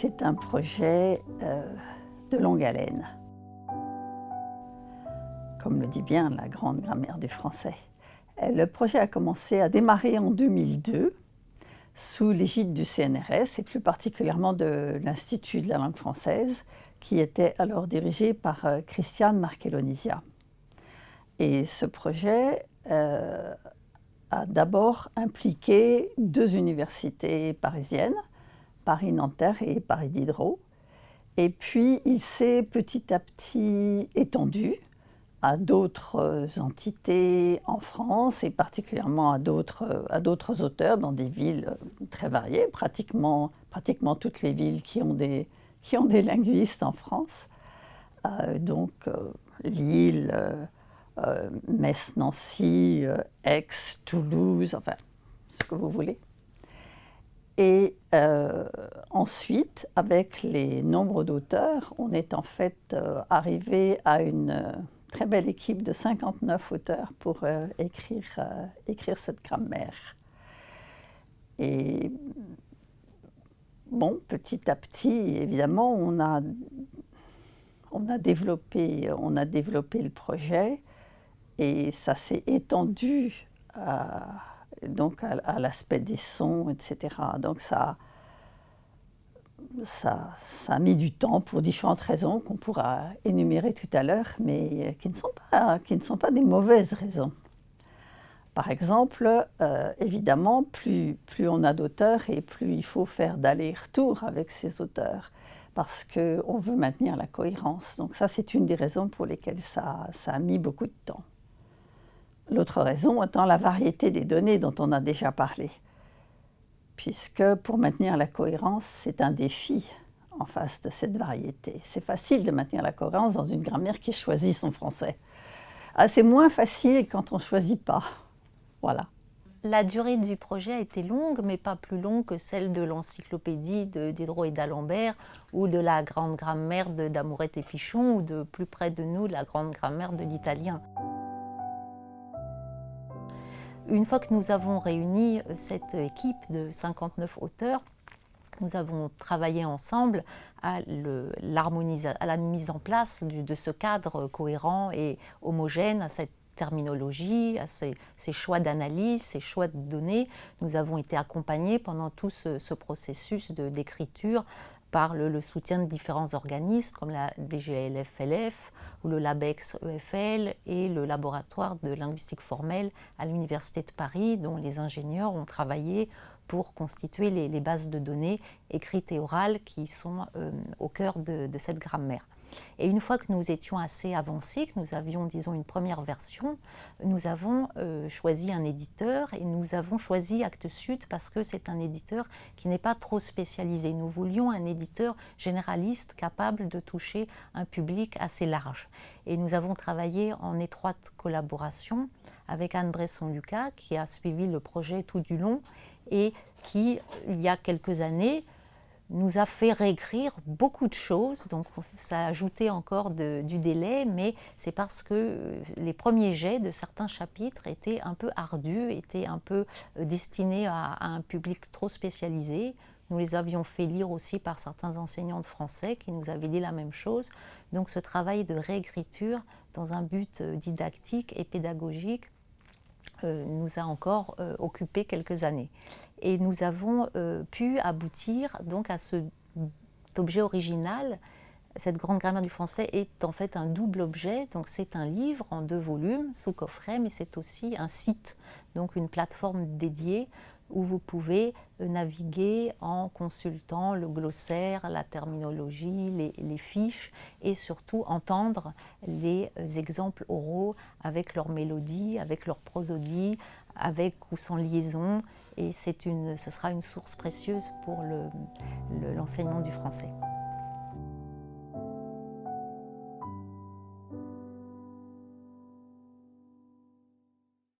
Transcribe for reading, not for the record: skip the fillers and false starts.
C'est un projet de longue haleine, comme le dit bien la grande grammaire du français. Le projet a commencé à démarrer en 2002 sous l'égide du CNRS et plus particulièrement de l'Institut de la langue française qui était alors dirigé par Christiane Marchellonisia. Et ce projet a d'abord impliqué 2 universités parisiennes, Paris-Nanterre et Paris-Diderot. Et puis il s'est petit à petit étendu à d'autres entités en France et particulièrement à d'autres auteurs dans des villes très variées, pratiquement toutes les villes qui ont des linguistes en France. Lille, Metz, Nancy, Aix, Toulouse, enfin ce que vous voulez. Et ensuite, avec les nombres d'auteurs, on est en fait arrivé à une très belle équipe de 59 auteurs pour écrire cette grammaire. Et bon, petit à petit, évidemment, on a développé le projet et ça s'est étendu à l'aspect des sons, etc. Donc ça a mis du temps pour différentes raisons qu'on pourra énumérer tout à l'heure, mais qui ne sont pas des mauvaises raisons. Par exemple, évidemment, plus on a d'auteurs et plus il faut faire d'aller-retour avec ces auteurs, parce qu'on veut maintenir la cohérence. Donc ça, c'est une des raisons pour lesquelles ça a mis beaucoup de temps. L'autre raison étant la variété des données dont on a déjà parlé, puisque pour maintenir la cohérence, c'est un défi en face de cette variété. C'est facile de maintenir la cohérence dans une grammaire qui choisit son français. C'est moins facile quand on ne choisit pas. Voilà. La durée du projet a été longue, mais pas plus longue que celle de l'encyclopédie de Diderot et d'Alembert, ou de la grande grammaire d'Amourette et Pichon, ou de plus près de nous, la grande grammaire de l'italien. Une fois que nous avons réuni cette équipe de 59 auteurs, nous avons travaillé ensemble à la mise en place de ce cadre cohérent et homogène, à cette terminologie, à ces choix d'analyse, ces choix de données. Nous avons été accompagnés pendant tout ce processus d'écriture par le soutien de différents organismes comme la DGLF-LF ou le LabEx-EFL et le laboratoire de linguistique formelle à l'Université de Paris, dont les ingénieurs ont travaillé pour constituer les bases de données écrites et orales qui sont au cœur de cette grammaire. Et une fois que nous étions assez avancés, que nous avions, disons, une première version, nous avons choisi un éditeur et nous avons choisi Actes Sud parce que c'est un éditeur qui n'est pas trop spécialisé. Nous voulions un éditeur généraliste capable de toucher un public assez large. Et nous avons travaillé en étroite collaboration avec Anne Bresson-Lucas qui a suivi le projet tout du long et qui, il y a quelques années, nous a fait réécrire beaucoup de choses, donc ça a ajouté encore du délai, mais c'est parce que les premiers jets de certains chapitres étaient un peu ardus, étaient un peu destinés à un public trop spécialisé. Nous les avions fait lire aussi par certains enseignants de français qui nous avaient dit la même chose. Donc ce travail de réécriture dans un but didactique et pédagogique nous a encore occupé quelques années. Et nous avons pu aboutir donc à cet objet original. Cette grande grammaire du français est en fait un double objet, donc c'est un livre en 2 volumes sous coffret, mais c'est aussi un site, donc une plateforme dédiée où vous pouvez naviguer en consultant le glossaire, la terminologie, les fiches et surtout entendre les exemples oraux avec leur mélodie, avec leur prosodie, avec ou sans liaison. Et ce sera une source précieuse pour l'enseignement du français.